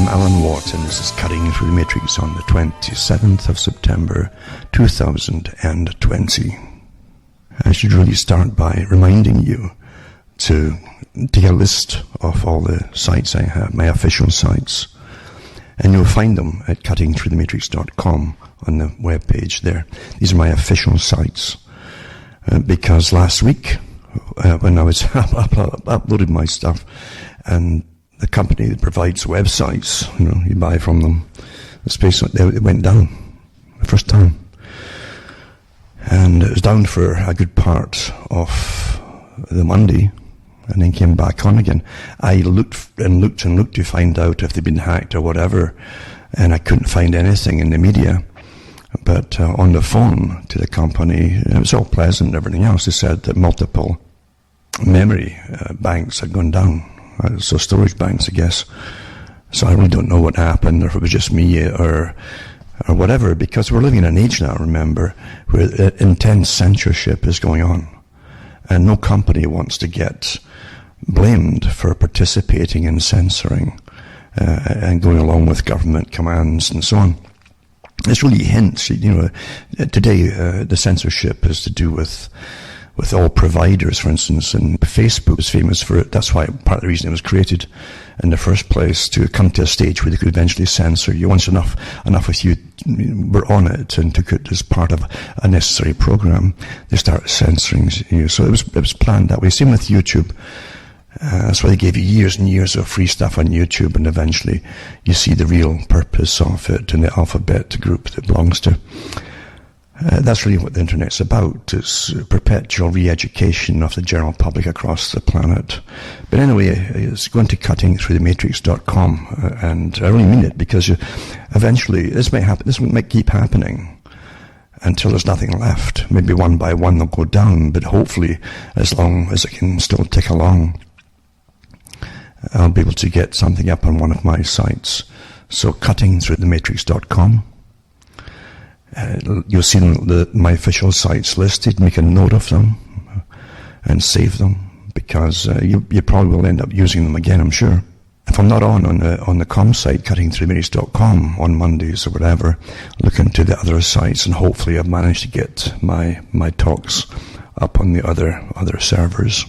I'm Alan Watt, and this is Cutting Through the Matrix on the 27th of September 2020. I should really start by reminding you to take a list of all the sites I have, my official sites, and you'll find them at cuttingthroughthematrix.com on the web page there. These are my official sites, because last week when I was uploaded my stuff, and the company that provides websites, you buy from them, the space, it went down the first time. And it was down for a good part of the Monday, and then came back on again. I looked and looked and looked to find out if they'd been hacked or whatever, and I couldn't find anything in the media. But on the phone to the company, it was all pleasant and everything else. They said that multiple memory banks had gone down. So storage banks, I guess. So I really don't know what happened, or if it was just me, or whatever, because we're living in an age now, remember, where intense censorship is going on. And no company wants to get blamed for participating in censoring and going along with government commands and so on. It's really hints, today the censorship is to do with all providers, for instance, and Facebook is famous for it. That's why part of the reason it was created in the first place, to come to a stage where they could eventually censor you. Once enough of you were on it and took it as part of a necessary program, they start censoring you. So it was planned that way. Same with YouTube. That's why they gave you years and years of free stuff on YouTube, and eventually you see the real purpose of it in the alphabet group that it belongs to. That's really what the internet's about. It's perpetual re-education of the general public across the planet. But anyway, it's going to cuttingthroughthematrix.com, and I really mean it, because eventually this may happen. This might keep happening until there's nothing left. Maybe one by one they'll go down, but hopefully, as long as it can still tick along, I'll be able to get something up on one of my sites. So cuttingthroughthematrix.com. You'll see my official sites listed. Make a note of them and save them, because you probably will end up using them again, I'm sure. If I'm not on the com site, cuttingthroughthematrix.com, on Mondays or whatever, look into the other sites, and hopefully I've managed to get my talks up on the other servers.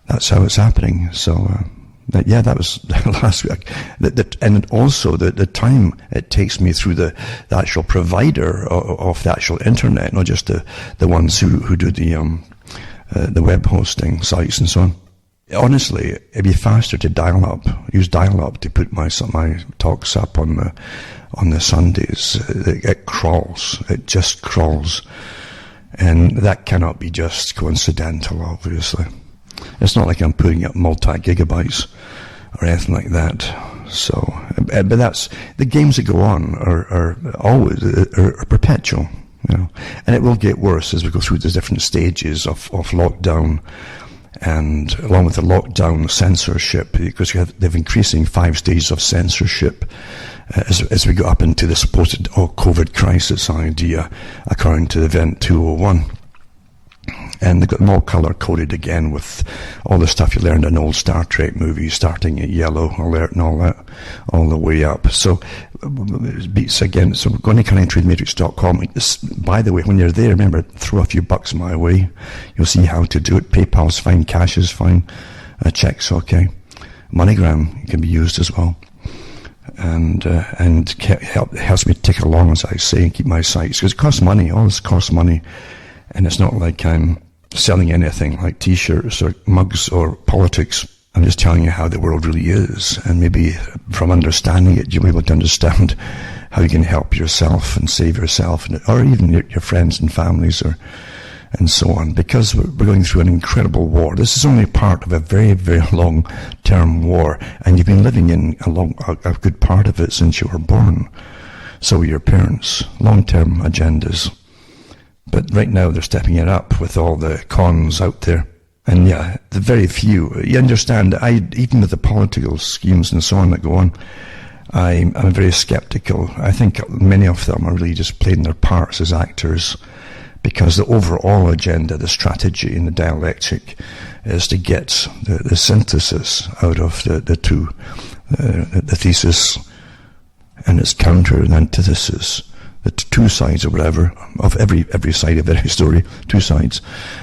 That's how it's happening. So that was last week. And also the time it takes me through the actual provider of the actual internet, not just the ones who do the web hosting sites and so on. Honestly, it'd be faster to use dial-up to put my talks up on the Sundays. It crawls. It just crawls. And that cannot be just coincidental, obviously. It's not like I'm putting up multi-gigabytes or anything like that. So, but that's, the games that go on are always perpetual, and it will get worse as we go through the different stages of lockdown, and along with the lockdown, censorship, because they've increasing 5 stages of censorship as we go up into the supposed COVID crisis idea, according to Event 201. And they've got them all color-coded again with all the stuff you learned in old Star Trek movies, starting at yellow alert and all that, all the way up. So, beats again. So we're going to cuttingthroughthematrix.com. By the way, when you're there, remember, throw a few bucks my way. You'll see how to do it. PayPal's fine, cash is fine, check's okay. MoneyGram can be used as well. And helps me tick along, as I say, and keep my sites. Because it costs money. All this costs money. And it's not like I'm selling anything like t-shirts or mugs or politics. I'm just telling you how the world really is. And maybe from understanding it, you'll be able to understand how you can help yourself and save yourself, or even your friends and families, and so on. Because we're going through an incredible war. This is only part of a very, very long-term war. And you've been living in a good part of it since you were born. So were your parents. Long-term agendas. But right now they're stepping it up with all the cons out there. And yeah, the very few. You understand, even with the political schemes and so on that go on, I'm very skeptical. I think many of them are really just playing their parts as actors, because the overall agenda, the strategy and the dialectic is to get the synthesis out of the two, the thesis and its counter and antithesis, the two sides or whatever, of every side of every story, two sides,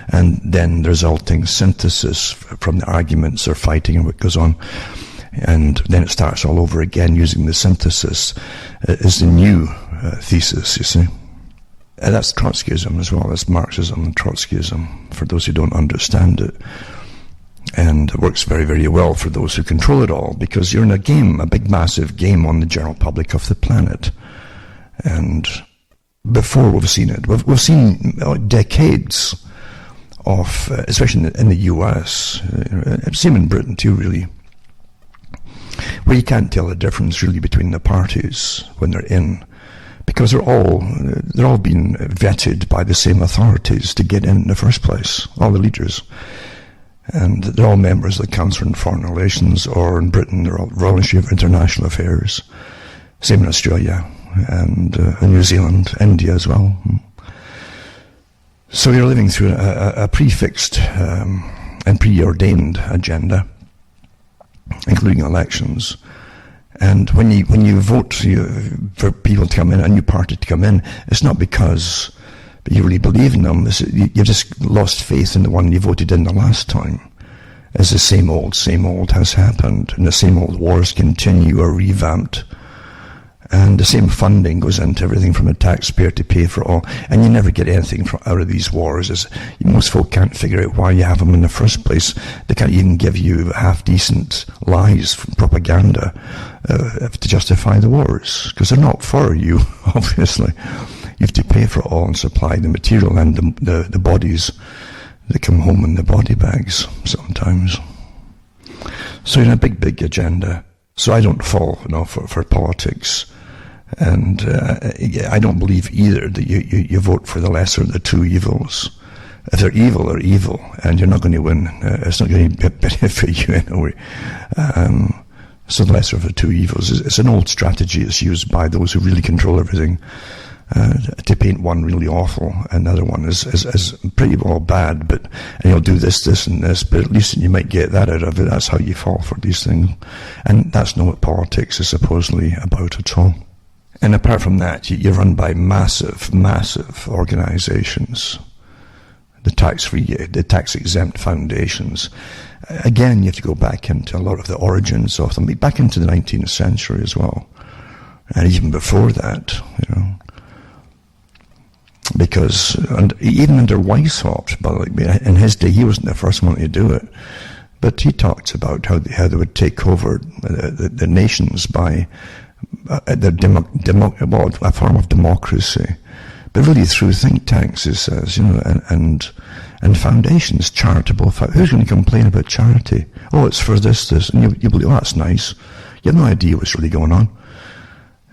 and then the resulting synthesis from the arguments or fighting and what goes on, and then it starts all over again using the synthesis is the new thesis, you see. And that's Trotskyism as well. That's Marxism and Trotskyism, for those who don't understand it. And it works very, very well for those who control it all, because you're in a game, a big, massive game on the general public of the planet. And before we've seen it, we've seen decades of, especially in the US, same in Britain too, really, where you can't tell the difference really between the parties when they're in, because they're all being vetted by the same authorities to get in the first place, all the leaders. And they're all members of the Council on Foreign Relations, or in Britain, they're all Royal Institute of International Affairs. Same in Australia, and in New Zealand, India as well. So you're living through a prefixed and preordained agenda, including elections. And when you vote for people to come in, a new party to come in, it's not because you really believe in them. You've just lost faith in the one you voted in the last time. As the same old has happened, and the same old wars continue or revamped. And the same funding goes into everything from a taxpayer to pay for it all. And you never get anything out of these wars. Most folk can't figure out why you have them in the first place. They can't even give you half-decent lies from propaganda to justify the wars, because they're not for you, obviously. You have to pay for it all and supply the material and the bodies that come home in the body bags sometimes. So you're in a big, big agenda. So I don't fall for politics. And I don't believe either that you vote for the lesser of the two evils. If they're evil, and you're not going to win. It's not going to benefit you anyway. So the lesser of the two evils. It's an old strategy. It's used by those who really control everything to paint one really awful, and the other one is pretty well bad. And you'll do this, and this, but at least you might get that out of it. That's how you fall for these things. And that's not what politics is supposedly about at all. And apart from that, you're run by massive, massive organizations. The tax-free, the tax-exempt foundations. Again, you have to go back into a lot of the origins of them, back into the 19th century as well. And even before that, because even under Weishaupt, but in his day, he wasn't the first one to do it. But he talked about how they would take over the nations by a form of democracy, but really through think tanks, he says, and foundations, charitable. Who's going to complain about charity? Oh, it's for this, and you believe, oh, that's nice. You have no idea what's really going on,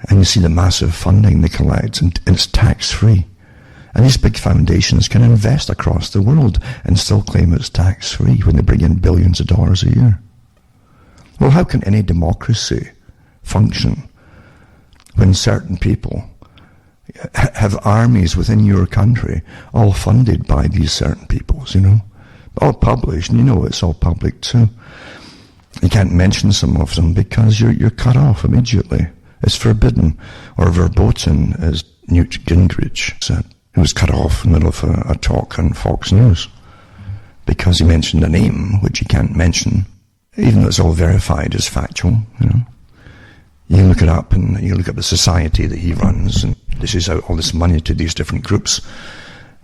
and you see the massive funding they collect, and it's tax-free. And these big foundations can invest across the world and still claim it's tax-free when they bring in billions of dollars a year. Well, how can any democracy function when certain people have armies within your country all funded by these certain peoples, all published, and it's all public too. You can't mention some of them because you're cut off immediately. It's forbidden, or verboten, as Newt Gingrich said. He was cut off in the middle of a talk on Fox News because he mentioned a name which he can't mention, even though it's all verified as factual. You can look it up, and you look at the society that he runs, and dishes out all this money to these different groups,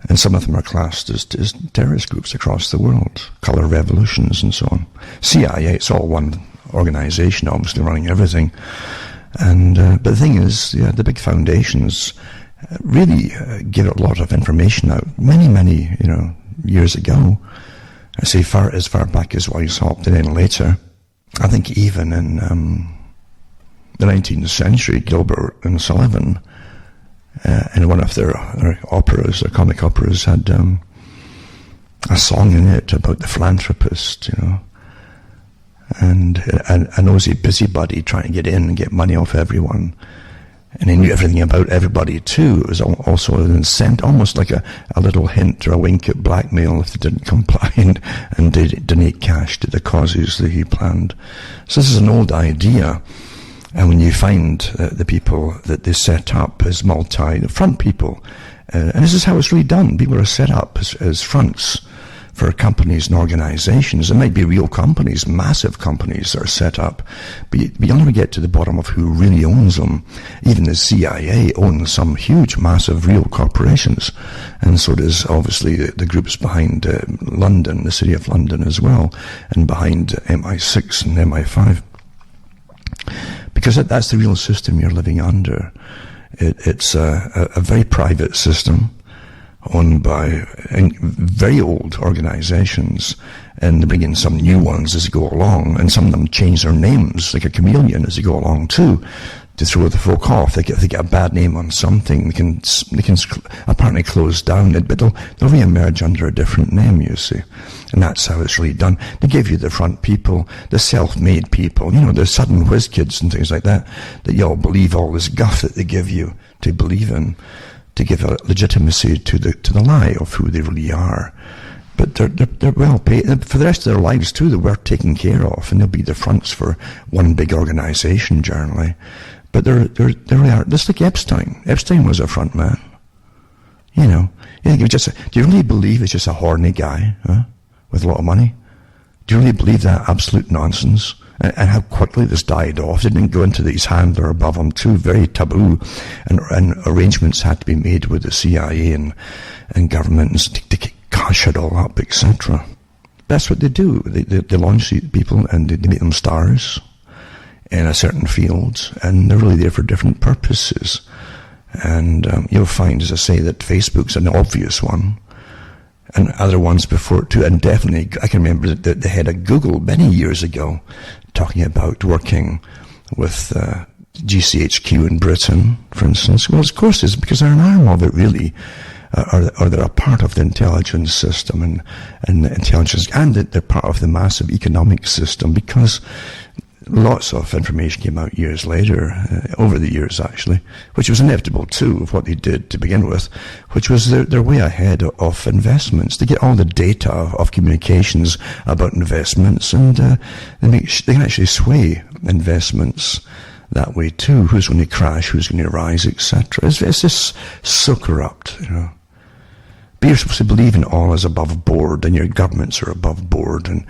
and some of them are classed as terrorist groups across the world, color revolutions and so on. CIA, it's all one organization, obviously running everything. And but the thing is, the big foundations really give a lot of information out many years ago. I say as far back as Weishaupt, and then later. I think even in the 19th century, Gilbert and Sullivan, in one of their operas, their comic operas, had a song in it about the philanthropist, and a nosy busybody trying to get in and get money off everyone. And he knew everything about everybody too. It was also an incentive, almost like a little hint or a wink at blackmail if they didn't comply and did donate cash to the causes that he planned. So this is an old idea. And when you find the people that they set up as front people, and this is how it's really done. People are set up as fronts for companies and organizations. It might be real companies, massive companies that are set up, but you'll never get to the bottom of who really owns them. Even the CIA owns some huge, massive, real corporations, and so does obviously the groups behind London, the City of London as well, and behind MI6 and MI5. Because that's the real system you're living under. It's a very private system, owned by very old organizations, and they bring in some new ones as they go along, and some of them change their names like a chameleon as they go along too, to throw the folk off. They get a bad name on something, they can apparently close down it, but they'll re-emerge under a different name, you see. And that's how it's really done. They give you the front people, the self-made people, the sudden whiz kids and things like that you all believe all this guff that they give you to believe in, to give a legitimacy to the lie of who they really are. But they're well paid for the rest of their lives too. They're worth taking care of, and they'll be the fronts for one big organization generally. But they really are. Just like Epstein. Epstein was a front man. Do you really believe it's just a horny guy, with a lot of money? Do you really believe that absolute nonsense? And how quickly this died off. It didn't go into these handler above him too, very taboo, and arrangements had to be made with the CIA and governments to cash it all up, etc. That's what they do. They launch these people and they make them stars in a certain field, and they're really there for different purposes. And you'll find, as I say, that Facebook's an obvious one, and other ones before too, and definitely, I can remember the head of Google many years ago talking about working with GCHQ in Britain, for instance. Well, of course, it's because they're an arm of it, really, or they're a part of the intelligence system and the intelligence, and they're part of the massive economic system, because lots of information came out years later, over the years actually, which was inevitable too of what they did to begin with, which was they're way ahead of investments. They get all the data of communications about investments, and they can actually sway investments that way too. Who's going to crash, who's going to rise, etc. It's just so corrupt, But you're supposed to believe in all as above board, and your governments are above board, and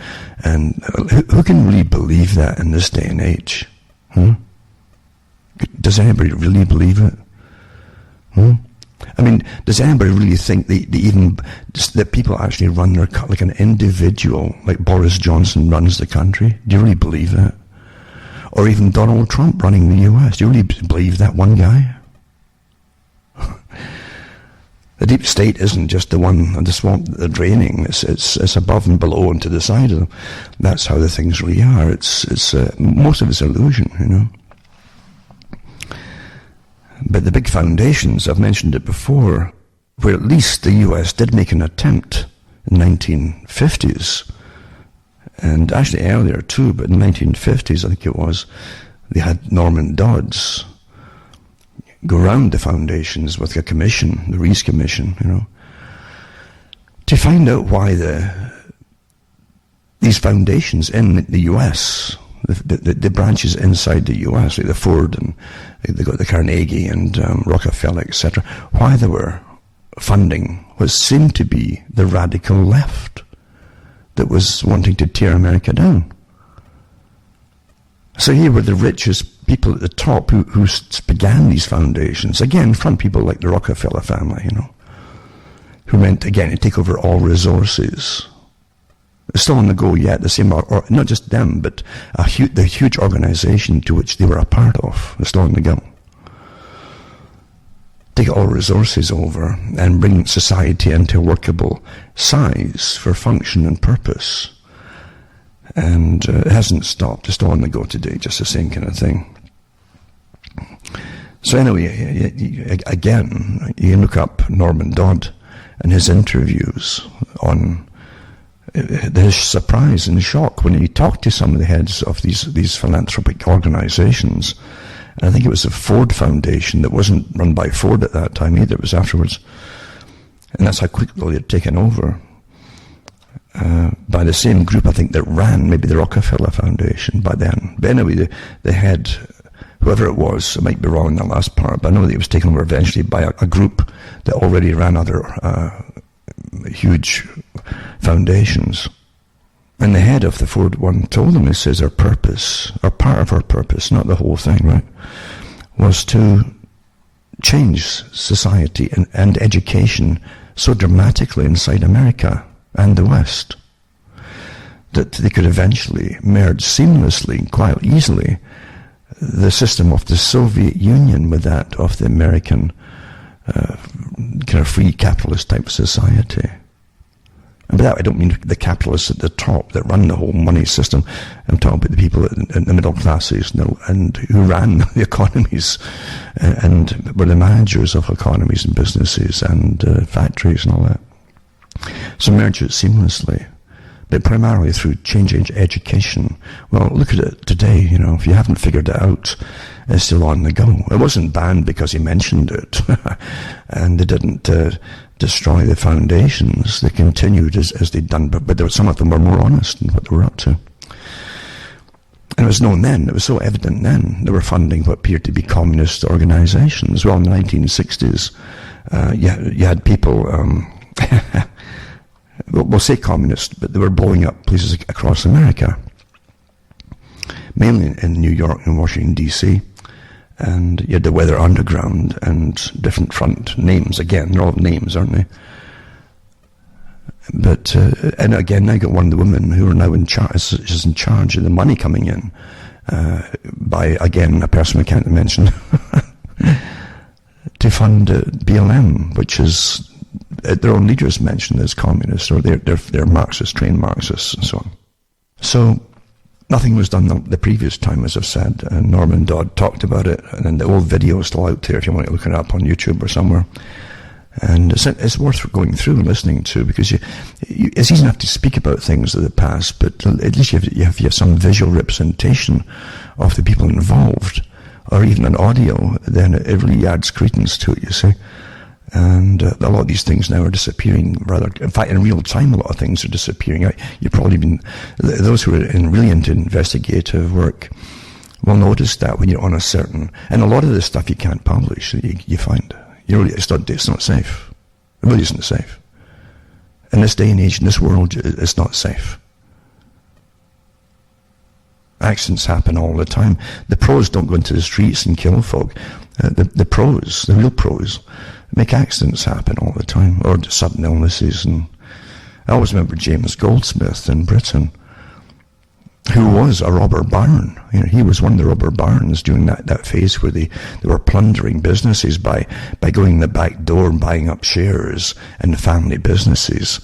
who can really believe that in this day and age? Does anybody really believe it? I mean, does anybody really think that people actually run their, like an individual, like Boris Johnson runs the country? Do you really believe that? Or even Donald Trump running the US? Do you really believe that one guy? The deep state isn't just the one, the swamp that they're draining. It's above and below and to the side of them. That's how the things really are. It's most of it's illusion, But the big foundations, I've mentioned it before, where at least the US did make an attempt in the 1950s, and actually earlier too, but in the 1950s, I think it was, they had Norman Dodds go round the foundations with a commission, the Rees Commission, to find out why these foundations in the US, the branches inside the US, like the Ford and they got the Carnegie and Rockefeller, etc., why they were funding what seemed to be the radical left that was wanting to tear America down. So here were the richest people at the top who began these foundations. Again, from people like the Rockefeller family, who meant, again, to take over all resources. It's still on the go yet, the same, or not just them, but the huge organization to which they were a part of is still on the go. Take all resources over and bring society into a workable size for function and purpose. And it hasn't stopped. It's still on the go today, just the same kind of thing. So anyway, again, you can look up Norman Dodd and his interviews on his surprise and shock when he talked to some of the heads of these philanthropic organizations, And I think it was the Ford Foundation that wasn't run by Ford at that time either, it was afterwards. And that's how quickly they'd taken over by the same group, I think, that ran maybe the Rockefeller Foundation by then. But anyway, the head, whoever it was, I might be wrong in the last part, but I know that it was taken over eventually by a group that already ran other huge foundations. And the head of the Ford one told them, he says, our purpose, or part of our purpose, not the whole thing, right, was to change society and education so dramatically inside America and the West that they could eventually merge seamlessly, quite easily, the system of the Soviet Union with that of the American kind of free capitalist type society. And by that I don't mean the capitalists at the top that run the whole money system. I'm talking about the people in the middle classes and who ran the economies and were the managers of economies and businesses and factories and all that. So merge it seamlessly, but primarily through changing education. Well, look at it today, if you haven't figured it out, it's still on the go. It wasn't banned because he mentioned it, and they didn't destroy the foundations. They continued as they'd done, but some of them were more honest in what they were up to. And it was known then, it was so evident then, they were funding what appeared to be communist organizations. Well, in the 1960s, you had people, we'll say communist, but they were blowing up places across America, mainly in New York and Washington, D.C., and you had the Weather Underground and different front names. Again, they're all names, aren't they? But, and again, now you got one of the women who are now in charge, she's in charge of the money coming in, by, again, a person I can't mention, to fund BLM, which is, their own leaders mentioned as communists, or they're Marxists, trained Marxists, and so on. So, nothing was done the previous time, as I've said, and Norman Dodd talked about it, and then the old video is still out there if you want to look it up on YouTube or somewhere. And it's worth going through and listening to, because it's easy enough to speak about things of the past, but at least you have some visual representation of the people involved, or even an audio, then it really adds credence to it, you see. And a lot of these things now are disappearing in fact, in real time, a lot of things are disappearing. You've probably been, those who are really into investigative work will notice that when you're on a certain, and a lot of this stuff you can't publish, you find. It's not safe. It really isn't safe. In this day and age, in this world, it's not safe. Accidents happen all the time. The pros don't go into the streets and kill folk. The pros, the real pros, make accidents happen all the time, or sudden illnesses. And I always remember James Goldsmith in Britain, who was a robber baron. He was one of the robber barons during that phase where they were plundering businesses by going in the back door and buying up shares in family businesses,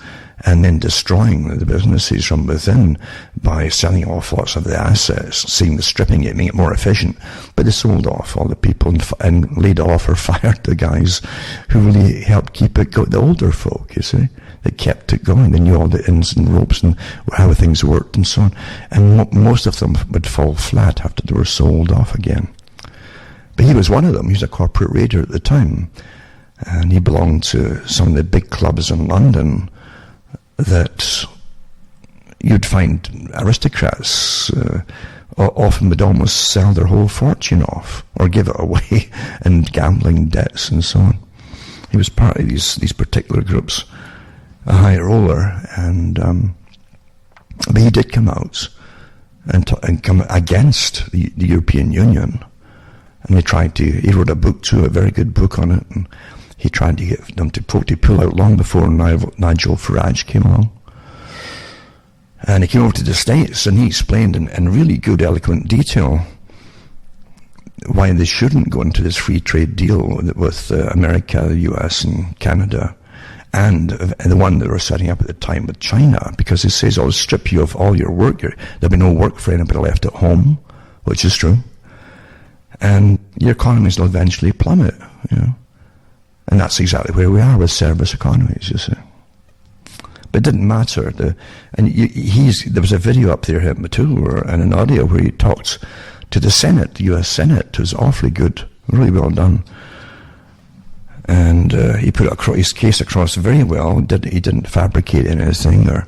and then destroying the businesses from within by selling off lots of the assets, stripping it, making it more efficient. But they sold off all the people and laid off or fired the guys who really helped keep it going, the older folk, you see. They kept it going. They knew all the ins and ropes and how things worked and so on. And most of them would fall flat after they were sold off again. But he was one of them. He was a corporate raider at the time. And he belonged to some of the big clubs in London that you'd find aristocrats often would almost sell their whole fortune off or give it away in gambling debts and so on. He was part of these particular groups, a high roller, and but he did come out and come against the European Union, and he wrote a book too, a very good book on it, and he tried to get them to pull out long before Nigel Farage came along. And he came over to the States, and he explained in really good, eloquent detail why they shouldn't go into this free trade deal with America, the US, and Canada, and the one that they were setting up at the time with China, because it says, I'll strip you of all your work. There'll be no work for anybody left at home, which is true. And your economies will eventually plummet, And that's exactly where we are with service economies, you see. But it didn't matter. There was a video up there, him too, and an audio where he talked to the Senate, the U.S. Senate. It was awfully good, really well done. And he put his case across very well. He didn't fabricate anything or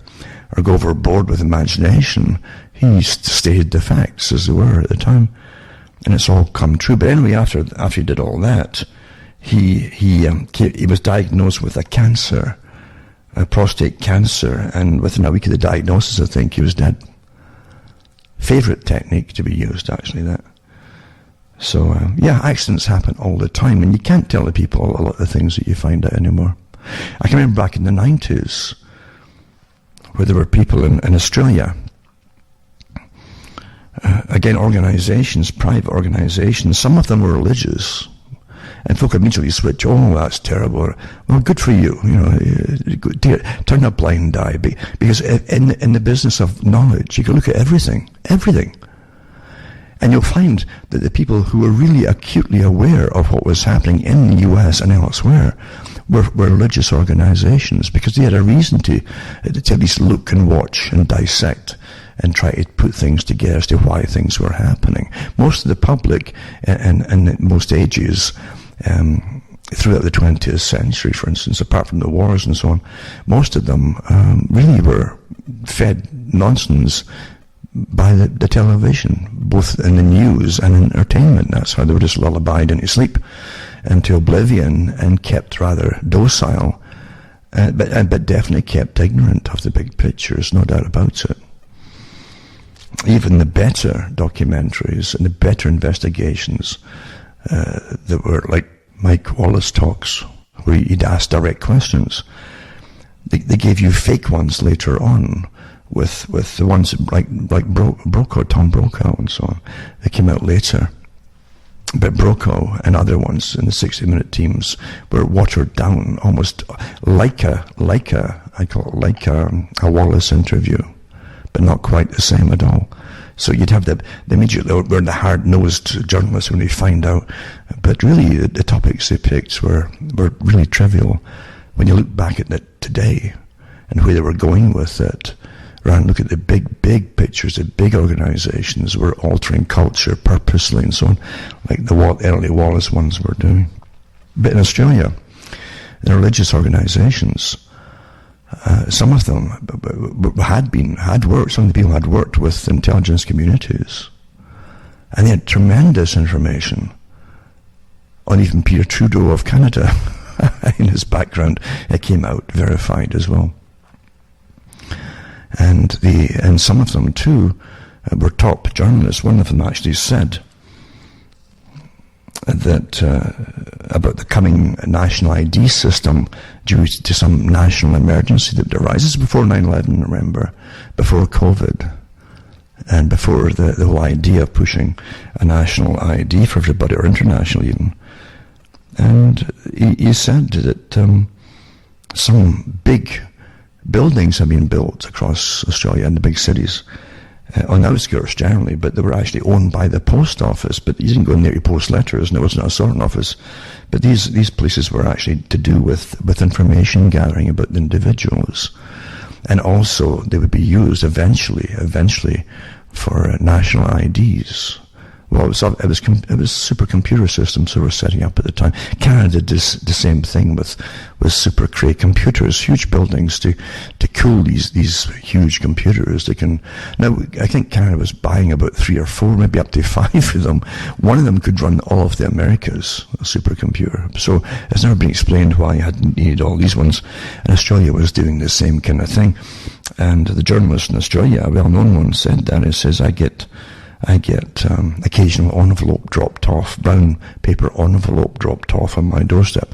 go overboard with imagination. He stated the facts as they were at the time, and it's all come true. But anyway, after he did all that, he was diagnosed with a cancer, a prostate cancer, and within a week of the diagnosis, I think he was dead. Favorite technique to be used, actually, that. So, yeah, accidents happen all the time, and you can't tell the people a lot of the things that you find out anymore. I can remember back in the 90s, where there were people in Australia, again, organizations, private organizations, some of them were religious, and folk immediately switch, oh, that's terrible. Well, good for you, turn a blind eye, because in the business of knowledge, you can look at everything. And you'll find that the people who were really acutely aware of what was happening in the US and elsewhere were religious organizations, because they had a reason to at least look and watch and dissect and try to put things together as to why things were happening. Most of the public, and most ages, throughout the 20th century, for instance, apart from the wars and so on, most of them really were fed nonsense by the television, both in the news and entertainment. That's how they were just lullabied into sleep and to oblivion, and kept rather docile, but definitely kept ignorant of the big pictures, no doubt about it. Even the better documentaries and the better investigations that were like Mike Wallace talks, where he'd ask direct questions, they gave you fake ones later on, with the ones like Brokaw, Tom Brokaw and so on. They came out later. But Brokaw and other ones in the 60-minute teams were watered down, almost like a Wallace interview, but not quite the same at all. So you'd have the immediately were the hard-nosed journalists when they find out, but really the topics they picked were really trivial when you look back at it today and where they were going with it. Rather than look at the big pictures, the big organizations were altering culture purposely and so on, like the early Wallace ones were doing. But in Australia, the religious organizations, some of them had worked, some of the people had worked with intelligence communities, and they had tremendous information on even Peter Trudeau of Canada. In his background, it came out verified as well. And some of them too were top journalists. One of them actually said that about the coming national ID system due to some national emergency that arises before 9/11, remember, before COVID, and before the whole idea of pushing a national ID for everybody, or international even. And he said that some big buildings have been built across Australia in the big cities, on the outskirts generally, but they were actually owned by the post office. But you didn't go in there to post letters, and it wasn't a sorting office. But these places were actually to do with information gathering about the individuals, and also they would be used eventually for national IDs. Well, it was supercomputer systems that were setting up at the time. Canada did the same thing with super cray computers, huge buildings to cool these huge computers. Now, I think Canada was buying about 3 or 4, maybe up to 5 of them. One of them could run all of the Americas, a supercomputer. So it's never been explained why you hadn't needed all these ones. And Australia was doing the same kind of thing. And the journalist in Australia, a well-known one, said that. He says, I get occasional envelope dropped off, brown paper envelope dropped off on my doorstep.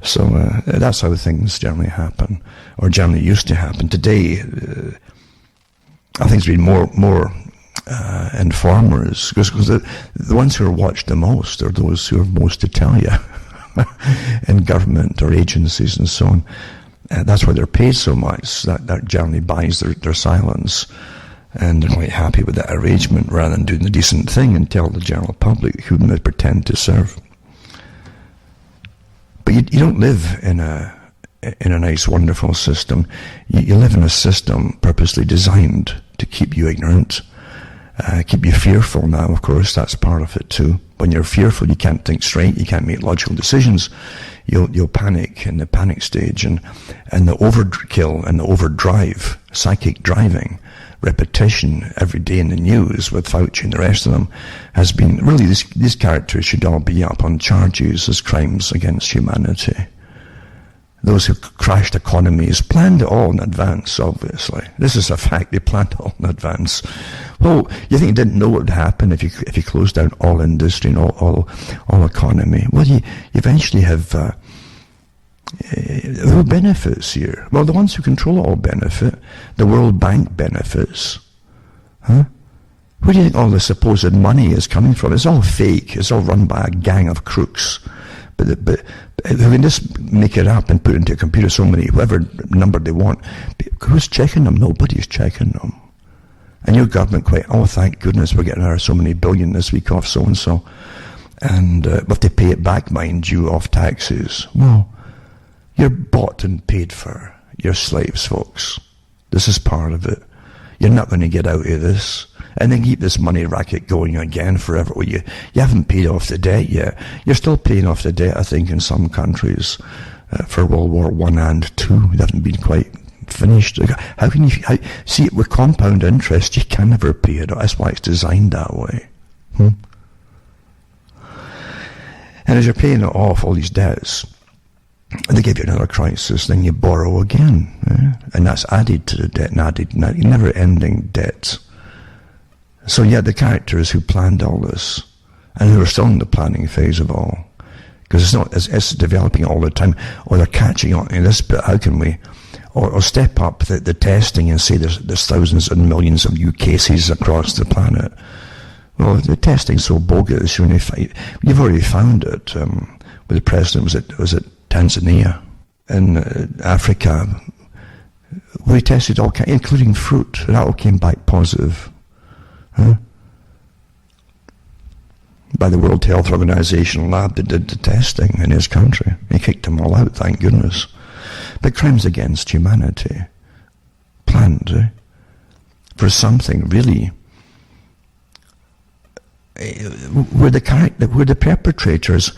So that's how things generally happen, or generally used to happen. Today, I think it's been more informers, because the ones who are watched the most are those who have most to tell you in government or agencies and so on. That's why they're paid so much. That generally buys their silence. And they're quite happy with that arrangement, rather than doing the decent thing and tell the general public whom they pretend to serve. But you don't live in a nice, wonderful system. You live in a system purposely designed to keep you ignorant, keep you fearful now, of course, that's part of it too. When you're fearful, you can't think straight, you can't make logical decisions. You'll panic in the panic stage, and the overkill and the overdrive, psychic driving, repetition every day in the news with Fauci and the rest of them has been, really, these characters should all be up on charges as crimes against humanity. Those who crashed economies planned it all in advance, obviously. This is a fact, they planned it all in advance. Well, you think you didn't know what would happen if you closed down all industry and all economy? Well, you eventually have who benefits here? Well, the ones who control it all benefit. The World Bank benefits. Huh? Where do you think all the supposed money is coming from? It's all fake. It's all run by a gang of crooks. But who can just make it up and put it into a computer whatever number they want. Who's checking them? Nobody's checking them. And your government thank goodness we're getting so many billion this week off so-and-so. And we have to pay it back, mind you, off taxes. Well, you're bought and paid for. You're slaves, folks. This is part of it. You're not going to get out of this. And then keep this money racket going again forever. Well, you haven't paid off the debt yet. You're still paying off the debt, I think, in some countries for World War I and II. They haven't been quite finished. How can you see it with compound interest? You can never pay it off. That's why it's designed that way. And as you're paying it off, all these debts, they give you another crisis, then you borrow again. And that's added to the debt, never-ending debt. So yeah, the characters who planned all this, and who are still in the planning phase of all, because it's developing all the time, or they're catching on in this bit. How can we, or step up the testing and say there's thousands and millions of new cases across the planet? Well, the testing's so bogus. You've already found it. With the president, was it Tanzania, in Africa, we tested all kinds, including fruit, and that all came back positive. By the World Health Organization lab that did the testing in his country. He kicked them all out, thank goodness. But crimes against humanity, planned for something really where the perpetrators,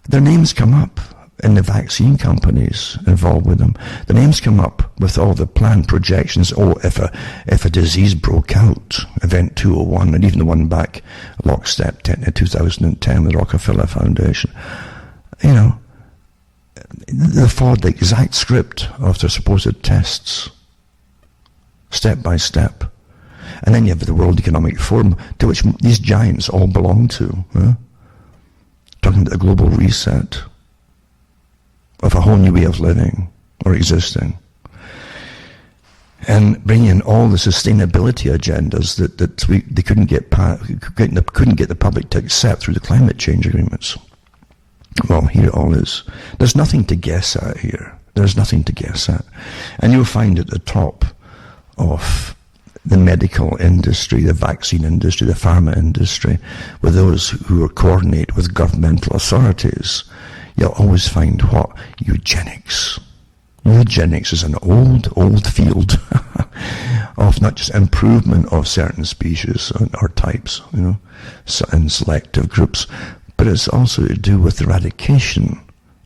their names come up in the vaccine companies involved with them. The names come up with all the planned projections. If a disease broke out, Event 201, and even the one back lockstep in 2010 with the Rockefeller Foundation. They followed the exact script of their supposed tests, step by step. And then you have the World Economic Forum, to which these giants all belong to. Talking about the global reset of a whole new way of living or existing, and bring in all the sustainability agendas that they couldn't get the public to accept through the climate change agreements. Well, here it all is. There's nothing to guess at here. There's nothing to guess at. And you'll find at the top of the medical industry, the vaccine industry, the pharma industry, with those who coordinate with governmental authorities, you'll always find what? Eugenics. Eugenics is an old field of not just improvement of certain species or types, and selective groups, but it's also to do with the eradication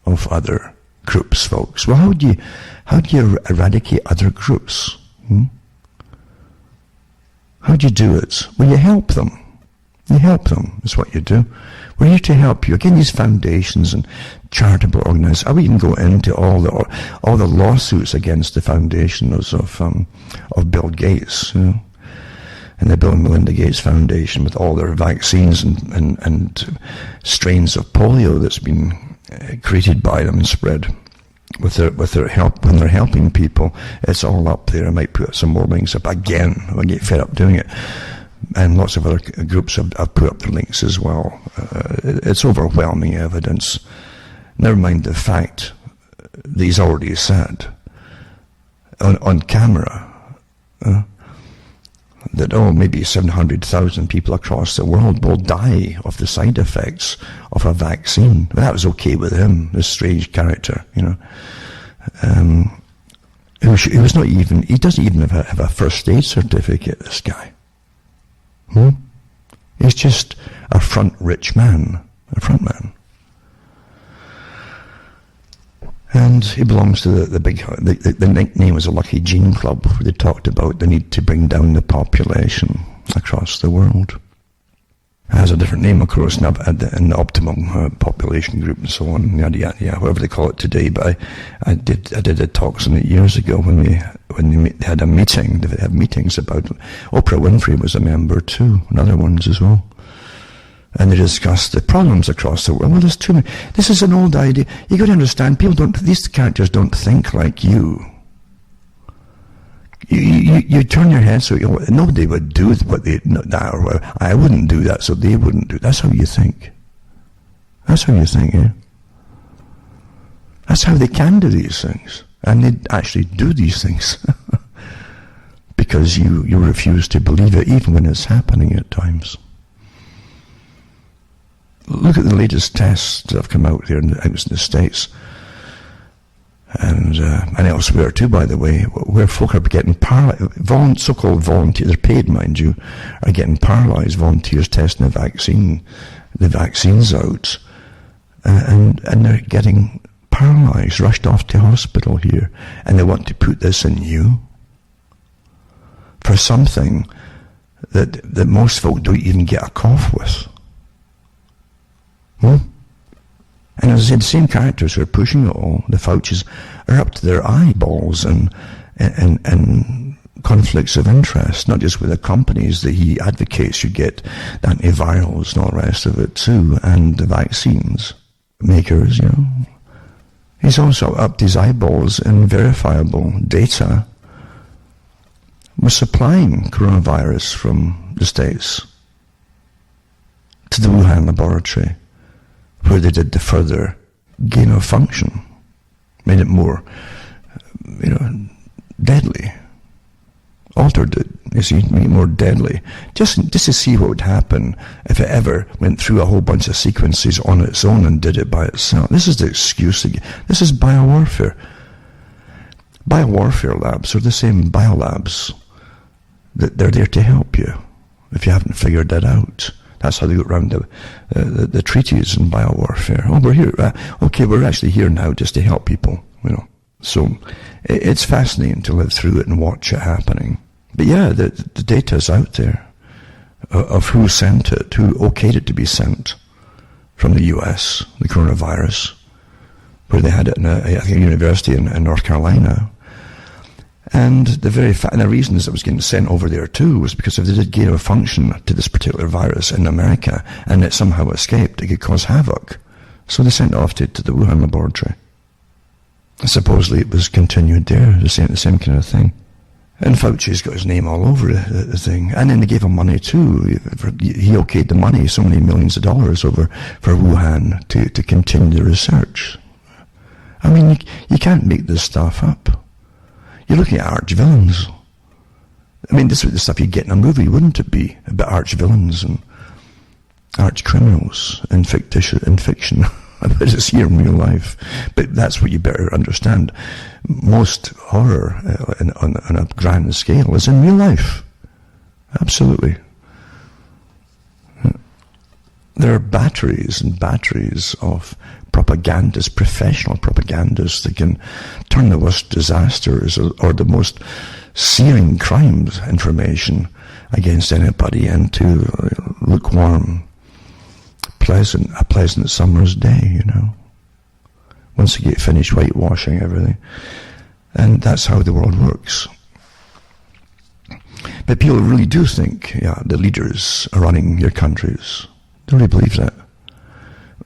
of other groups, folks. Well, how do you eradicate other groups? How do you do it? Well, you help them. You help them, is what you do. We're here to help you. Again, these foundations and charitable organizations. I would even go into all the lawsuits against the foundations of Bill Gates, and the Bill and Melinda Gates Foundation, with all their vaccines and strains of polio that's been created by them and spread with their help. When they're helping people, it's all up there. I might put some more links up again. I get fed up doing it. And lots of other groups have put up their links as well. It's overwhelming evidence. Never mind the fact that he's already said on camera that maybe 700,000 people across the world will die of the side effects of a vaccine. Well, that was okay with him, this strange character, he doesn't even have a first aid certificate, this guy. He's just a rich man, a front man. And he belongs to the nickname was the Lucky Gene Club, where they talked about the need to bring down the population across the world. It has a different name, of course, now, an optimum population group and so on, yada yada, yeah, whatever they call it today. But I did a talks on it years ago when they had a meeting. They had meetings about it. Oprah Winfrey was a member too, and other ones as well. And they discussed the problems across the world. Well, there's too many. This is an old idea. You got to understand, these characters don't think like you. You turn your head so nobody would do what I wouldn't do that, so they wouldn't do. That's how you think. That's how you think, yeah. That's how they can do these things, and they actually do these things because you refuse to believe it, even when it's happening at times. Look at the latest tests that have come out here in the States. And elsewhere too, by the way, where folk are getting paralyzed, so-called volunteers, they're paid, mind you, are getting paralyzed, volunteers testing the vaccines out, and they're getting paralyzed, rushed off to hospital here, and they want to put this in you for something that most folk don't even get a cough with. And as I said, the same characters who are pushing it all, the Faucis, are up to their eyeballs and conflicts of interest, not just with the companies that he advocates should get the antivirals and all the rest of it too, and the vaccines makers, you know. He's also up to his eyeballs in verifiable data. We're supplying coronavirus from the States to the Wuhan laboratory, where they did the further gain of function, made it more, deadly, altered it, made it more deadly, just to see what would happen if it ever went through a whole bunch of sequences on its own and did it by itself. This is the excuse again. This is biowarfare. Biowarfare labs are the same biolabs that they're there to help you, if you haven't figured that out. That's how they got around the treaties in biowarfare. Oh, we're here. Okay, we're actually here now just to help people, So it's fascinating to live through it and watch it happening. But yeah, the data's out there of who sent it, who okayed it to be sent from the US, the coronavirus, where they had it in a university in North Carolina. And the reasons it was getting sent over there too was because if they did gain of function to this particular virus in America and it somehow escaped, it could cause havoc. So they sent it off to the Wuhan laboratory. Supposedly it was continued there, the same kind of thing. And Fauci's got his name all over the thing. And then they gave him money too. He okayed the money, so many millions of dollars over for Wuhan to continue the research. I mean, you can't make this stuff up. You're looking at arch villains. I mean, this is the stuff you'd get in a movie, wouldn't it be? About arch villains and arch criminals in fiction. But it's here in real life. But that's what you better understand. Most horror on a grand scale is in real life. Absolutely. There are batteries and batteries of propagandists, professional propagandists that can turn the worst disasters or the most searing crimes information against anybody into lukewarm, a pleasant summer's day, once you get finished whitewashing everything. And that's how the world works. But people really do think, the leaders are running your countries. They really believe that.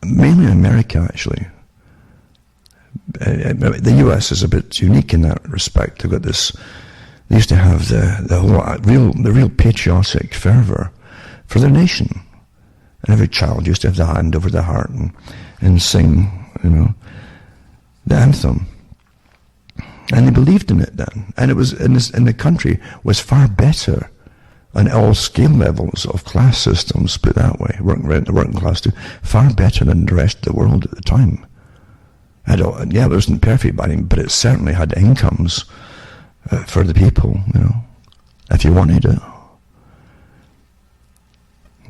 Mainly in America, actually. The US is a bit unique in that respect. They've got this. They used to have the real patriotic fervor for their nation, and every child used to have the hand over the heart and sing, the anthem. And they believed in it then, and it was in the country was far better on all scale levels of class systems, put it that way, the working class too, far better than the rest of the world at the time. It wasn't perfect by any, but it certainly had incomes for the people, if you wanted it.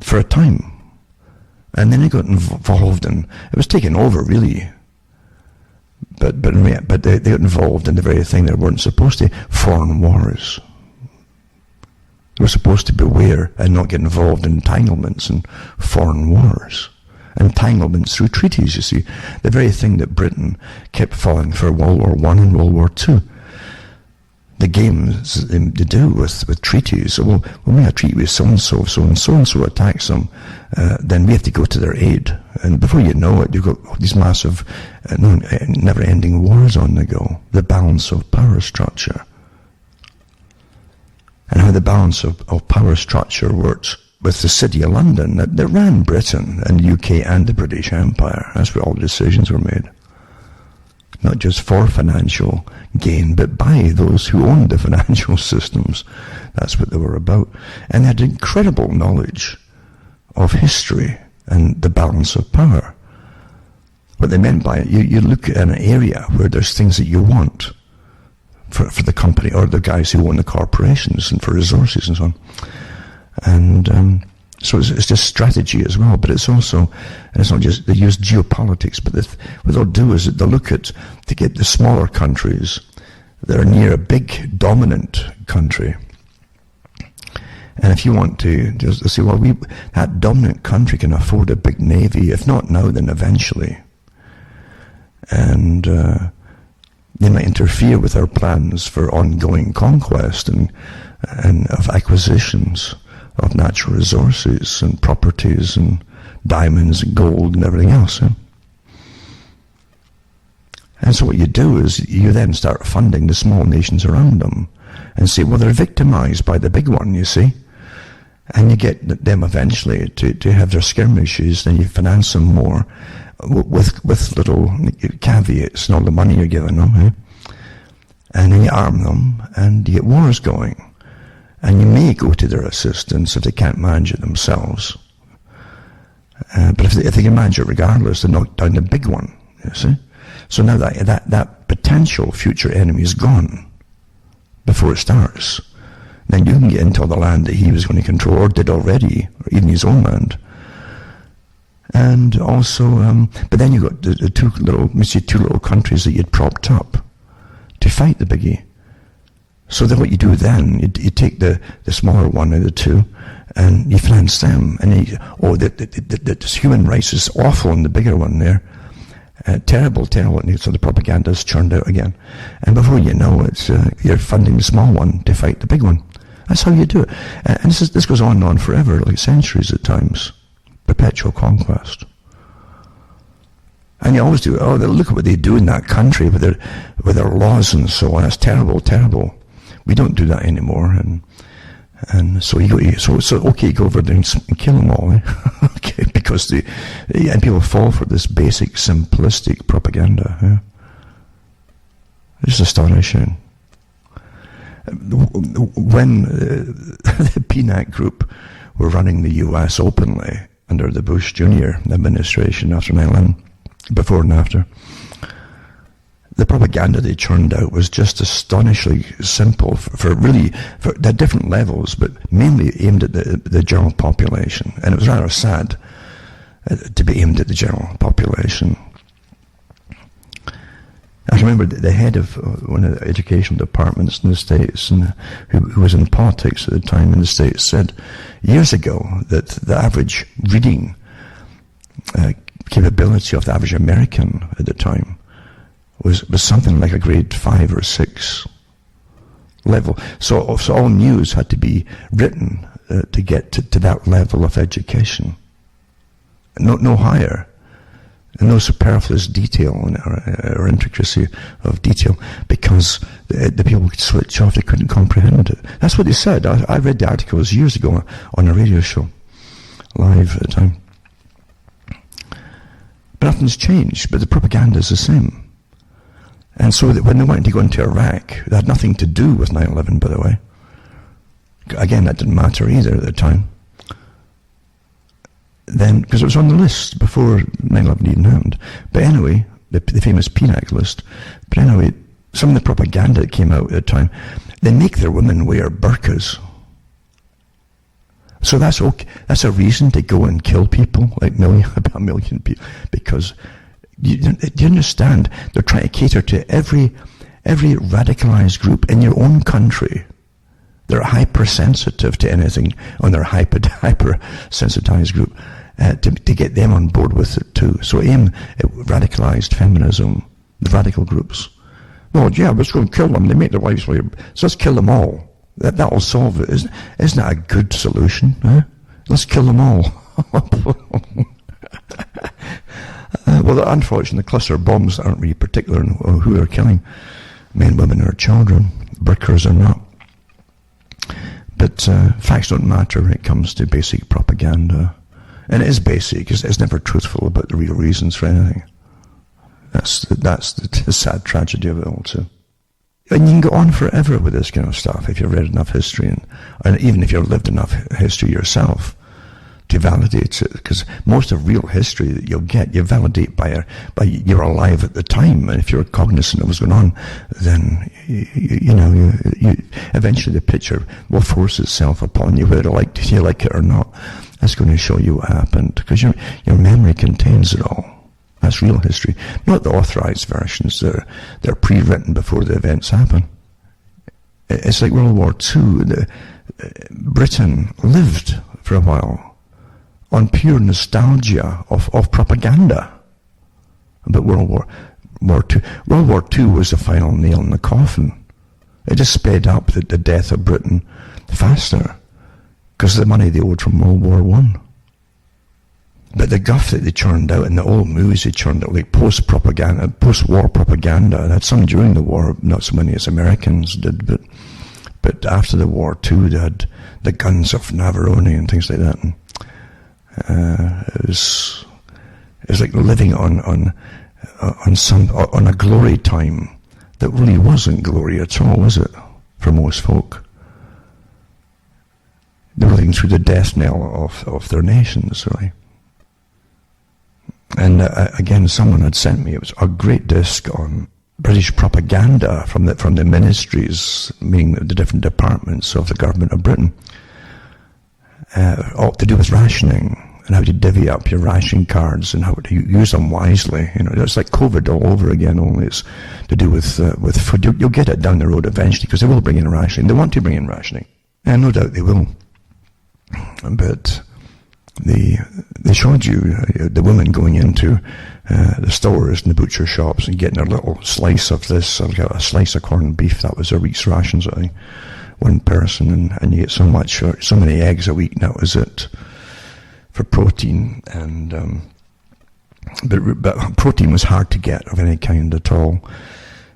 for a time. And then they got involved in, it was taken over really, but they got involved in the very thing they weren't supposed to, foreign wars. They were supposed to beware and not get involved in entanglements and foreign wars. Entanglements through treaties, you see. The very thing that Britain kept falling for World War I and World War II. The games they do with treaties. So, well, when we have a treaty with so-and-so, so-and-so attacks them, then we have to go to their aid. And before you know it, you've got these massive, never-ending wars on the go. The balance of power structure. And how the balance of power structure works with the City of London that ran Britain and the UK and the British Empire. That's where all the decisions were made. Not just for financial gain, but by those who owned the financial systems. That's what they were about. And they had incredible knowledge of history and the balance of power. What they meant by it, you look at an area where there's things that you want for the company or the guys who own the corporations and for resources and so on. And so it's just strategy as well, but it's also, and it's not just, they use geopolitics, but what they'll do is they'll look at, to get the smaller countries that are near a big dominant country. And if you want to, just say, well, that dominant country can afford a big navy, if not now, then eventually. And they might interfere with our plans for ongoing conquest and of acquisitions of natural resources and properties and diamonds and gold and everything else. And so what you do is you then start funding the small nations around them and say, well, they're victimized by the big one, you see. And you get them eventually to have their skirmishes, then you finance them more with little caveats and all the money you're giving them. And then you arm them and you get wars going. And you may go to their assistance if they can't manage it themselves. But if they can manage it regardless, they knock down the big one, you see. So now that potential future enemy is gone before it starts. Then you can get into all the land that he was going to control, or did already, or even his own land. And also, but then you've got the two little countries that you'd propped up to fight the biggie. So then what you do then, you take the smaller one of the two, and you finance them. And the human race is awful in the bigger one there. Terrible. And so the propaganda's churned out again. And before you know it, you're funding the small one to fight the big one. That's how you do it. And this goes on and on forever, like centuries at times. Perpetual conquest. And you always do, look at what they do in that country with their laws and so on. That's terrible. We don't do that anymore, and so you go over there and kill them all, okay? Because and people fall for this basic simplistic propaganda. Yeah? It's astonishing. When the PNAC group were running the U.S. openly under the Bush Jr. administration after 9/11, before and after. The propaganda they churned out was just astonishingly simple for the different levels, but mainly aimed at the general population. And it was rather sad to be aimed at the general population. I remember the head of one of the education departments in the States, and who was in politics at the time in the States, said years ago that the average reading capability of the average American at the time was something like a grade 5 or 6 level. So all news had to be written to get to that level of education. No higher. And no superfluous detail or intricacy of detail, because the people could switch off, they couldn't comprehend it. That's what they said. I read the articles years ago on a radio show, live at the time. But nothing's changed, but the propaganda is the same. And so that when they wanted to go into Iraq, it had nothing to do with 9/11, by the way. Again, that didn't matter either at the time. Then, because it was on the list before 9/11 even happened. But anyway, the famous PNAC list. But anyway, some of the propaganda that came out at the time, they make their women wear burqas. So that's okay. That's a reason to go and kill people, like about a million people, because do you understand? They're trying to cater to every radicalized group in your own country. They're hypersensitive to anything on their hyper-sensitized group to get them on board with it too. So aim at radicalized feminism, the radical groups. Well, yeah, let's go and kill them. They make their lives later. So let's kill them all. That'll solve it. Isn't that a good solution? Huh? Let's kill them all. Well, unfortunately, the cluster bombs aren't really particular on who they're killing. Men, women, or children. Brickers or not. But facts don't matter when it comes to basic propaganda. And it is basic. It's never truthful about the real reasons for anything. That's the sad tragedy of it all too. And you can go on forever with this kind of stuff if you've read enough history, and even if you've lived enough history yourself to validate it. Because most of real history that you'll get, you validate by you're alive at the time, and if you're cognizant of what's going on, then you eventually the picture will force itself upon you, whether you like it or not. That's going to show you what happened, because your memory contains it all. That's real history. Not the authorized versions. They're pre-written before the events happen. It's like World War II. Britain lived for a while on pure nostalgia of propaganda about World War II. World War II was the final nail in the coffin. It just sped up the death of Britain faster because of the money they owed from World War I. But the guff that they churned out in the old movies, they churned out like post-war propaganda. They had some during the war, not so many as Americans did, but after the war too, they had the guns of Navarone and things like that. And, it was like living on a glory time that really wasn't glory at all, was it? For most folk, they were living through the death knell of their nations, really. And again, someone had sent me, it was a great disc on British propaganda from the ministries, meaning the different departments of the government of Britain, all to do with rationing and how to divvy up your ration cards and how to use them wisely. It's like COVID all over again, only it's to do with food. You'll get it down the road eventually, because they will bring in rationing. They want to bring in rationing, and no doubt they will. But they showed you the women going into the stores and the butcher shops and getting a little slice of this. I've got a slice of corned beef. That was a week's rations, I think, one person, and you get so many eggs a week. That was it for protein. And but protein was hard to get of any kind at all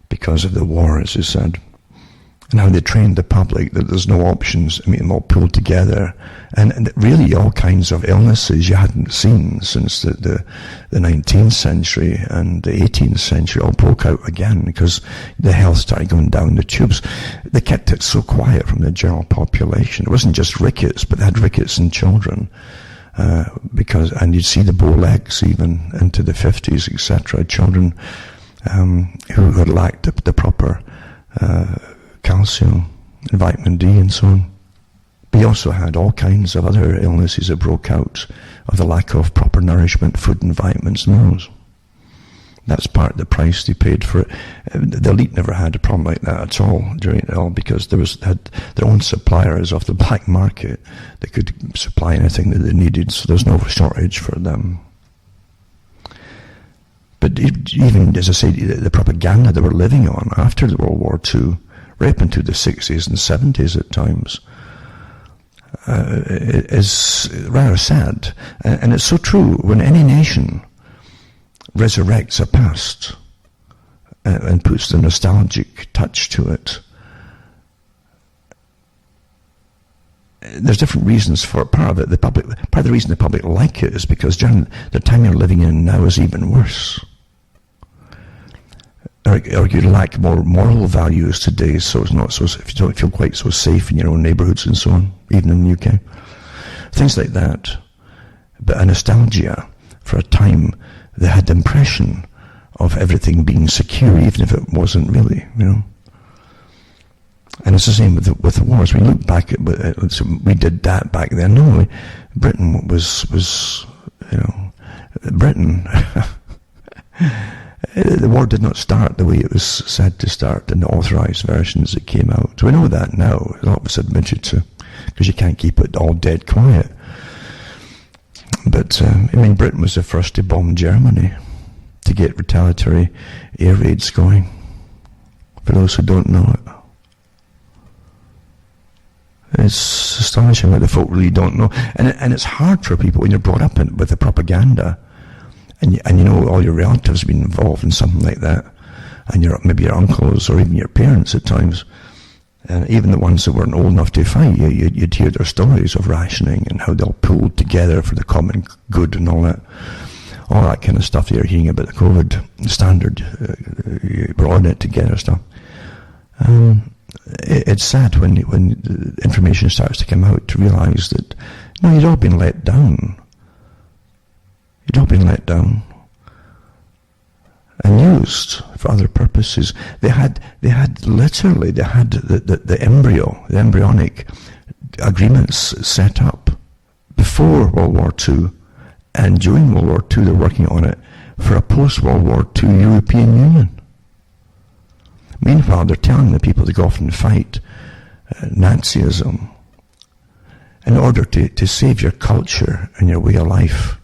because of the war, as you said. And how they trained the public that there's no options, I mean, them all pulled together, and really all kinds of illnesses you hadn't seen since the 19th century and the 18th century all broke out again because the health started going down the tubes. They kept it so quiet from the general population. It wasn't just rickets, but they had rickets in children, and you'd see the bow legs even into the 50s, etc. Children who had lacked the proper calcium and vitamin D and so on. But you also had all kinds of other illnesses that broke out of the lack of proper nourishment, food and vitamins and minerals. That's part of the price they paid for it. The elite never had a problem like that at all during it all, because had their own suppliers of the black market that could supply anything that they needed, so there's no shortage for them. But even, as I say, the propaganda they were living on after the World War II, right up into the 60s and 70s at times, is rather sad. And it's so true. When any nation resurrects a past and puts the nostalgic touch to it, there's different reasons for it. Part of the reason the public like it is because during the time you're living in now is even worse. Or you lack more moral values today, so it's not so, if you don't feel quite so safe in your own neighbourhoods and so on, even in the UK. Things like that. But a nostalgia for a time that had the impression of everything being secure, even if it wasn't really, And it's the same with the wars. We look back at, we did that back then. No, Britain was Britain. The war did not start the way it was said to start in the authorized versions that came out. We know that now. A lot of us admitted to, because you can't keep it all dead quiet. But, Britain was the first to bomb Germany to get retaliatory air raids going, for those who don't know it. It's astonishing what the folk really don't know. And it's hard for people when you're brought up with the propaganda, and you know all your relatives have been involved in something like that, and maybe your uncles or even your parents at times, and even the ones that weren't old enough to fight, you'd hear their stories of rationing and how they all pulled together for the common good and all that kind of stuff that you're hearing about the COVID standard, we're on it together stuff. It's sad when information starts to come out to realise that, no, you'd all been let down. You'd all been let down and used for other purposes. They had literally the embryonic agreements set up before World War II, and during World War II they're working on it for a post-World War II European Union. Meanwhile, they're telling the people to go off and fight Nazism in order to save your culture and your way of life,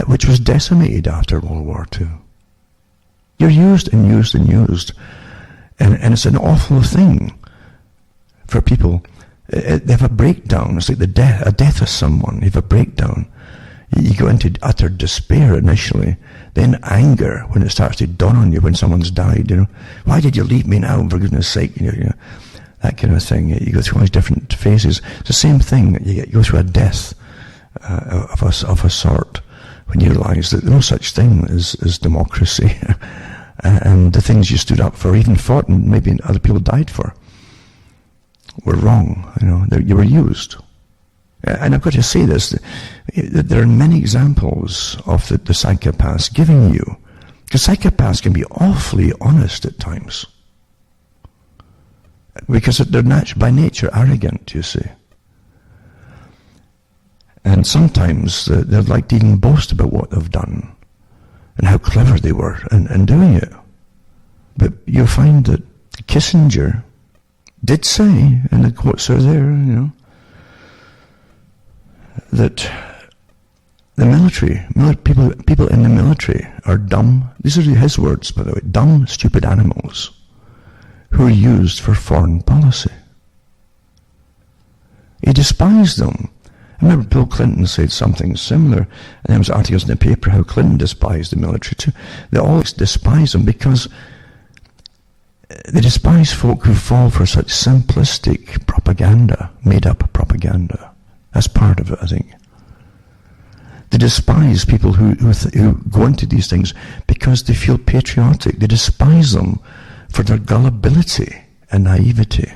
which was decimated after World War II. You're used and used and used. And it's an awful thing for people. They have a breakdown. It's like a death of someone. You have a breakdown. You go into utter despair initially, then anger when it starts to dawn on you when someone's died. Why did you leave me now, for goodness sake? That kind of thing. You go through all these different phases. It's the same thing. You go through a death of a sort when you realise that there's no such thing as democracy, and the things you stood up for, even fought, and maybe other people died for, were wrong. You were used. And I've got to say this, that there are many examples of the psychopaths giving you, because psychopaths can be awfully honest at times, because they're by nature arrogant, you see. And sometimes they'd like to even boast about what they've done and how clever they were in doing it. But you'll find that Kissinger did say, and the quotes are there, that the military, people in the military are dumb. These are his words, by the way. Dumb, stupid animals who are used for foreign policy. He despised them. I remember Bill Clinton said something similar, and there was articles in the paper how Clinton despised the military too. They always despise them because they despise folk who fall for such simplistic propaganda, made-up propaganda. That's part of it, I think. They despise people who go into these things because they feel patriotic. They despise them for their gullibility and naivety.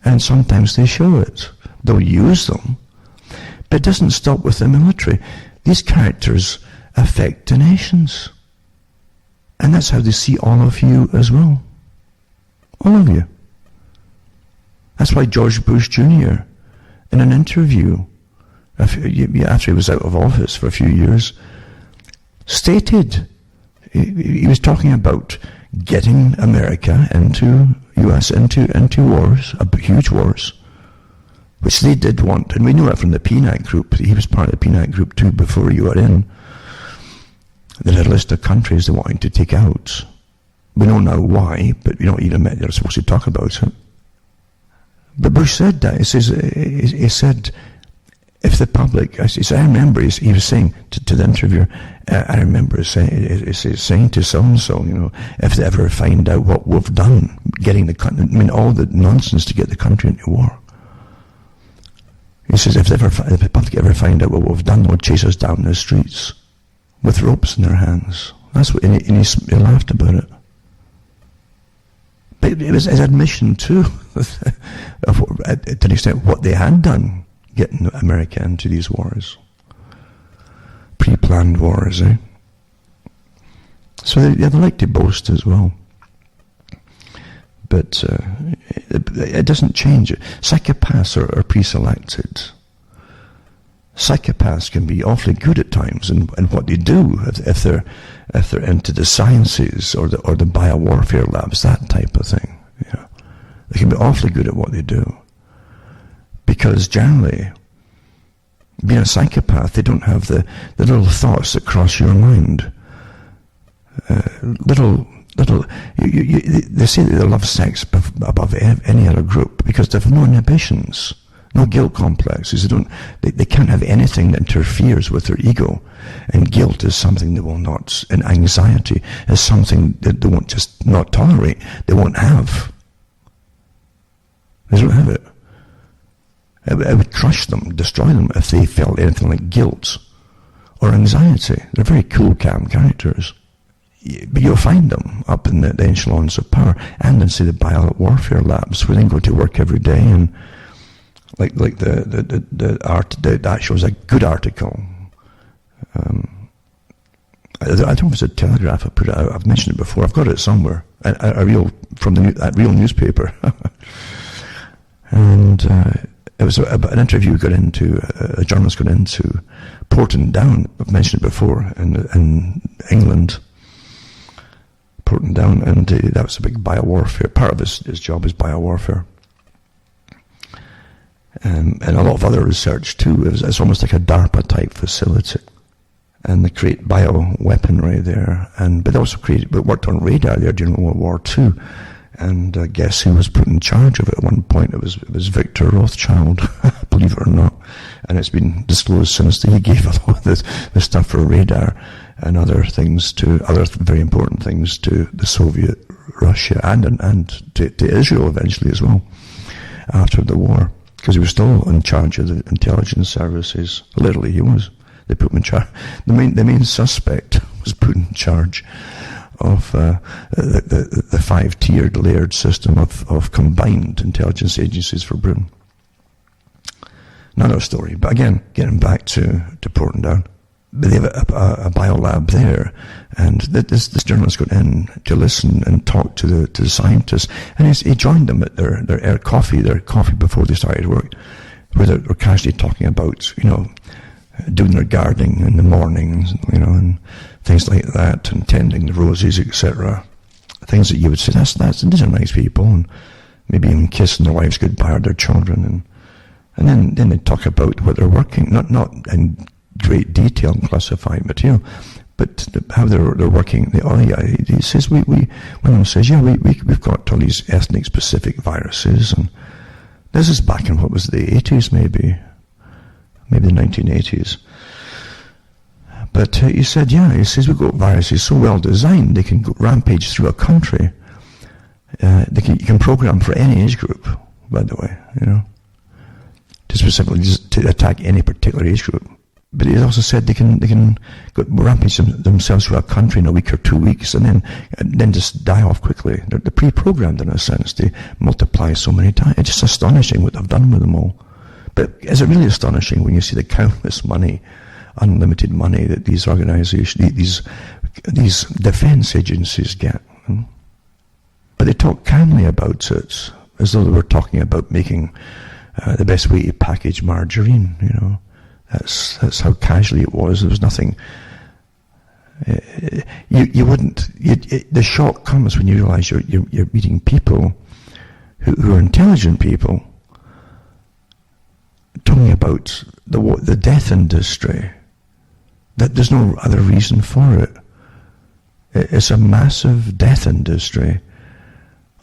And sometimes they show it. They'll use them. But it doesn't stop with the military. These characters affect the nations. And that's how they see all of you as well. All of you. That's why George Bush Jr., in an interview, after he was out of office for a few years, stated, he was talking about getting America into US into wars, huge wars, which they did want, and we know it from the PNAC group. He was part of the PNAC group too before you were in. They had a list of countries they wanted to take out. We don't know why, but we don't even admit they're supposed to talk about it. But Bush said that. He said, if the public, I remember he was saying to the interviewer, I remember saying to so-and-so, if they ever find out what we've done, getting the country, all the nonsense to get the country into war. He says, if the public ever find out what we've done, they'll chase us down the streets with ropes in their hands. That's what, and he laughed about it. But it was his admission too, to an extent, what they had done, getting America into these wars. Pre-planned wars, So they like to boast as well. But it doesn't change it. Psychopaths are pre-selected. Psychopaths can be awfully good at times in what they do if they're into the sciences or the biowarfare labs, that type of thing. Yeah. They can be awfully good at what they do. Because generally, being a psychopath, they don't have the little thoughts that cross your mind. They say that they love sex above any other group because they have no inhibitions, no guilt complexes. They can't have anything that interferes with their ego. And guilt is something they will not, and anxiety is something that they won't just not tolerate. They won't have. They don't have it. It would crush them, destroy them if they felt anything like guilt or anxiety. They're very cool, calm characters. But you'll find them up in the echelons of power and in, say, the biowarfare labs where they go to work every day, and like that shows a good article. I don't know if it's a Telegraph I put it out. I've mentioned it before. I've got it somewhere. That real newspaper. And it was an interview got into, a journalist got into Porton Down. I've mentioned it before, in England. Porton Down, and that was a big biowarfare. Part of his job is biowarfare. And a lot of other research too. It's almost like a DARPA type facility. And they create bioweaponry there. But they also worked on radar there during World War II. And guess who was put in charge of it at one point? It was Victor Rothschild, believe it or not. And it's been disclosed since that he gave a lot of the stuff for radar and other very important things to the Soviet Russia and to Israel eventually as well, after the war. Because he was still in charge of the intelligence services. Literally, he was. They put him in charge. The main suspect was put in charge of the 5-tiered layered system of combined intelligence agencies for Britain. Another story, but again, getting back to Porton Down. But they have a biolab there, and this journalist got in to listen and talk to the scientists, and he joined them at their coffee before they started work, where they're casually talking about, doing their gardening in the mornings, and things like that, and tending the roses, etc. Things that you would say, these are nice people, and maybe even kissing their wives goodbye or their children, and then they talk about what they're working, not in great detail and classified material, but how they're working. He says one of them says, we've got all these ethnic specific viruses, and this is back in what was the 80s, maybe the 1980s. But he says we've got viruses so well designed they can go rampage through a country. You can program for any age group, by the way, to specifically just to attack any particular age group. But he also said they can go rampage themselves through a country in a week or 2 weeks, and then just die off quickly. They're pre-programmed in a sense. They multiply so many times. It's just astonishing what they've done with them all. But is it really astonishing when you see the countless money, unlimited money that these organizations, these defense agencies get? But they talk calmly about it, as though they were talking about making the best way to package margarine, That's how casually it was. There was nothing. You wouldn't. The shock comes when you realise you're meeting people who are intelligent people, talking about the death industry. That there's no other reason for it. It's a massive death industry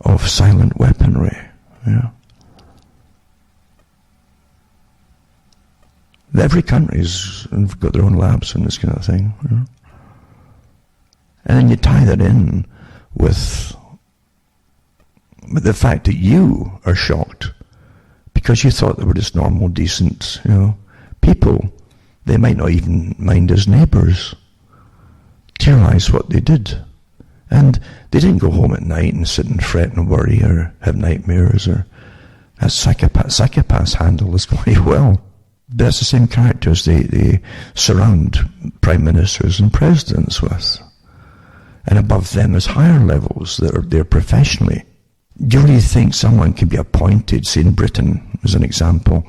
of silent weaponry. Every country's got their own labs and this kind of thing. And then you tie that in with the fact that you are shocked because you thought they were just normal, decent, people. They might not even mind as neighbours. Do you realise what they did? And they didn't go home at night and sit and fret and worry or have nightmares. Psychopaths handle this very well. That's the same characters they surround prime ministers and presidents with. And above them is higher levels that are there professionally Do you really think someone can be appointed, say in Britain, as an example,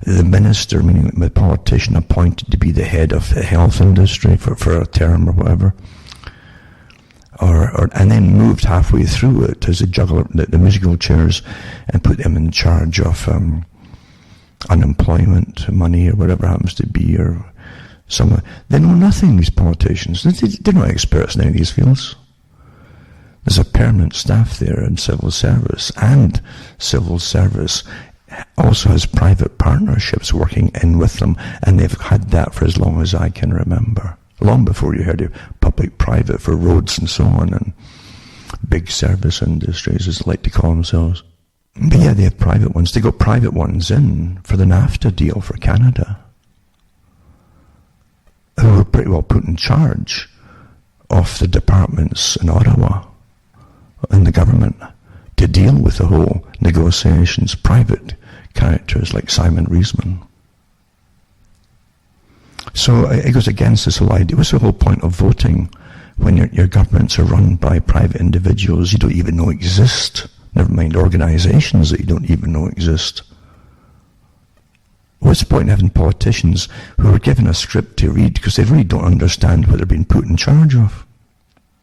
the minister, meaning the politician, appointed to be the head of the health industry for a term or whatever, and then moved halfway through it as a juggler, the musical chairs, and put them in charge of unemployment money or whatever happens to be, or some. They know nothing, these politicians. They're not experts in any of these fields. There's a permanent staff there in civil service, and civil service also has private partnerships working in with them, and they've had that for as long as I can remember. Long before you heard of public-private for roads and so on, and big service industries, as they like to call themselves. But yeah, they have private ones. They got private ones in for the NAFTA deal for Canada, who were pretty well put in charge of the departments in Ottawa and the government to deal with the whole negotiations. Private characters like Simon Reisman. So it goes against this whole idea. What's the whole point of voting when your governments are run by private individuals you don't even know exist? Never mind organizations that you don't even know exist. What's the point in having politicians who are given a script to read because they really don't understand what they're being put in charge of?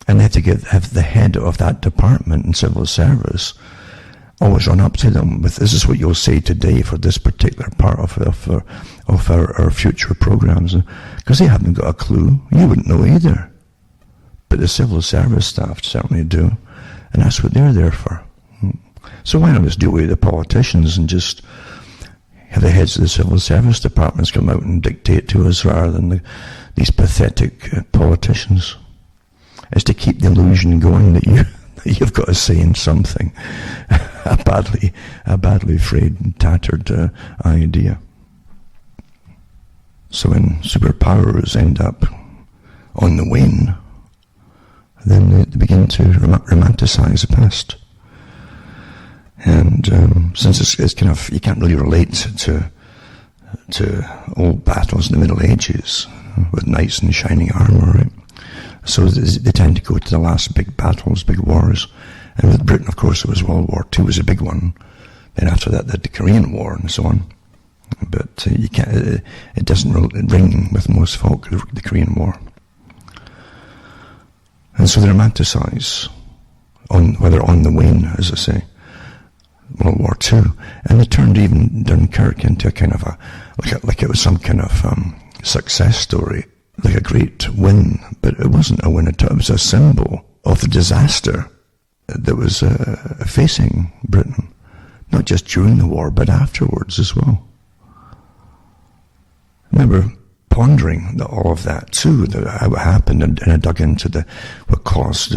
And they have to have the head of that department in civil service always run up to them with, this is what you'll say today for this particular part of our future programs. Because they haven't got a clue. You wouldn't know either. But the civil service staff certainly do. And that's what they're there for. So why not just deal with the politicians and just have the heads of the civil service departments come out and dictate to us rather than these pathetic politicians? It's to keep the illusion going that you've got a say in something. a badly frayed and tattered idea. So when superpowers end up on the wane, then they begin to romanticize the past. And since it's kind of, you can't really relate to old battles in the Middle Ages with knights in shining armor, right? So they tend to go to the last big battles, big wars. And with Britain, of course, it was World War II was a big one. Then after that, the Korean War and so on. But you can't. It doesn't ring with most folk, the Korean War. And so they romanticize whether on the wane, as I say, World War II. And they turned even Dunkirk into a kind of like it was some kind of success story. Like a great win, but it wasn't a win at all. It was a symbol of the disaster that was facing Britain, not just during the war, but afterwards as well. I remember pondering all of that too, how it happened, and I dug into what caused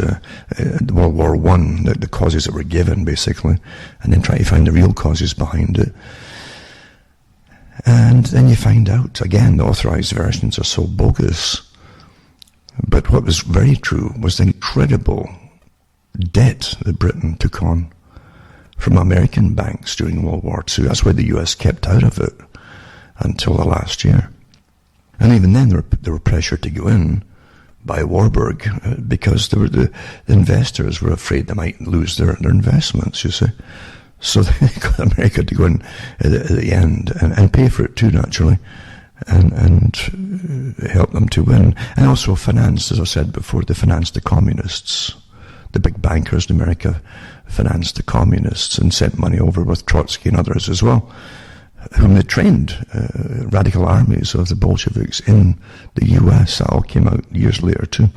World War I, the causes that were given, basically, and then try to find the real causes behind it. And then you find out, again, the authorized versions are so bogus. But what was very true was the incredible debt that Britain took on from American banks during World War II. That's why the US kept out of it until the last year. And even then, they were pressured to go in by Warburg because the investors were afraid they might lose their investments, you see. So they got America to go in at the end and pay for it too, naturally, and help them to win. And also finance, as I said before, they financed the communists. The big bankers in America financed the communists and sent money over with Trotsky and others as well, whom they trained radical armies of the Bolsheviks in the US. That all came out years later too.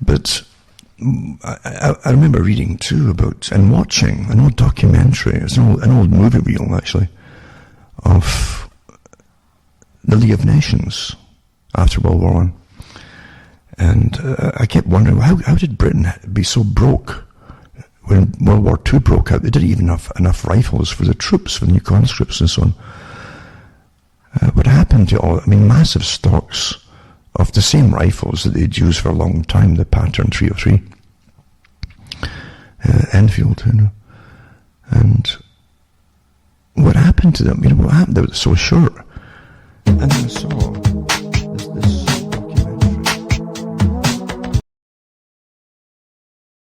But I remember reading too about and watching an old documentary. It's an old movie reel actually of the League of Nations after World War I, and I kept wondering how did Britain be so broke when World War II broke out? They didn't even have enough rifles for the troops, for the new conscripts and so on. What happened to all? I mean, massive stocks of the same rifles that they'd used for a long time, the pattern 303, Enfield, and what happened to them? What happened? They were so short, and then I saw